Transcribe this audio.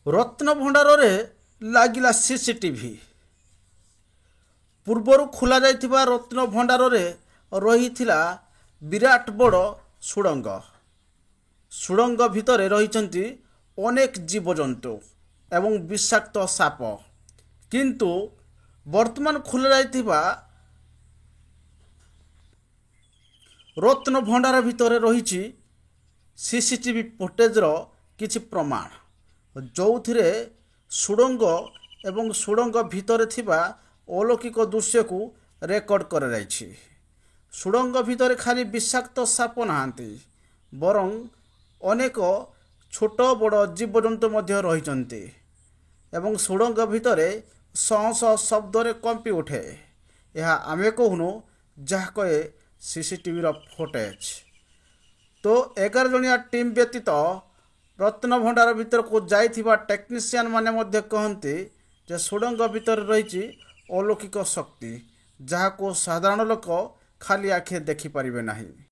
ରତ୍ନଭଣ୍ଡାରରେ ଲାଗିଲା ସିସିଟିଭି। ପୂର୍ବରୁ ଖୋଲାଯାଇଥିବା ରତ୍ନଭଣ୍ଡାରରେ ରହିଥିଲା ବିରାଟ ବଡ଼ ସୁଡ଼ଙ୍ଗ। ସୁଡ଼ଙ୍ଗ ଭିତରେ ରହିଛନ୍ତି ଅନେକ ଜୀବଜନ୍ତୁ ଏବଂ ବିଷାକ୍ତ ସାପ। କିନ୍ତୁ ବର୍ତ୍ତମାନ ଖୋଲାଯାଇଥିବା ରତ୍ନଭଣ୍ଡାର ଭିତରେ ରହିଛି ସିସିଟିଭି ଫୁଟେଜ୍ର କିଛି ପ୍ରମାଣ, ଯେଉଁଥିରେ ସୁଡ଼ଙ୍ଗ ଏବଂ ସୁଡ଼ଙ୍ଗ ଭିତରେ ଥିବା ଅଲୌକିକ ଦୃଶ୍ୟକୁ ରେକର୍ଡ଼ କରାଯାଇଛି। ସୁଡ଼ଙ୍ଗ ଭିତରେ ଖାଲି ବିଷାକ୍ତ ସାପ ନାହାନ୍ତି, ବରଂ ଅନେକ ଛୋଟ ବଡ଼ ଜୀବଜନ୍ତୁ ମଧ୍ୟ ରହିଛନ୍ତି ଏବଂ ସୁଡ଼ଙ୍ଗ ଭିତରେ ଶହ ଶହ ଶବ୍ଦରେ କମ୍ପି ଉଠେ। ଏହା ଆମେ କହୁନୁ, ଯାହା କହେ ସିସିଟିଭିର ଫୁଟେଜ୍। ତ 11 ଜଣିଆ ଟିମ୍ ବ୍ୟତୀତ ରତ୍ନଭଣ୍ଡାର ଭିତରକୁ ଯାଇଥିବା ଟେକ୍ନିସିଆନ୍ ମାନେ ମଧ୍ୟ କହନ୍ତି ଯେ ସୁଡ଼ଙ୍ଗ ଭିତରେ ରହିଛି ଅଲୌକିକ ଶକ୍ତି, ଯାହାକୁ ସାଧାରଣ ଲୋକ ଖାଲି ଆଖିରେ ଦେଖିପାରିବେ ନାହିଁ।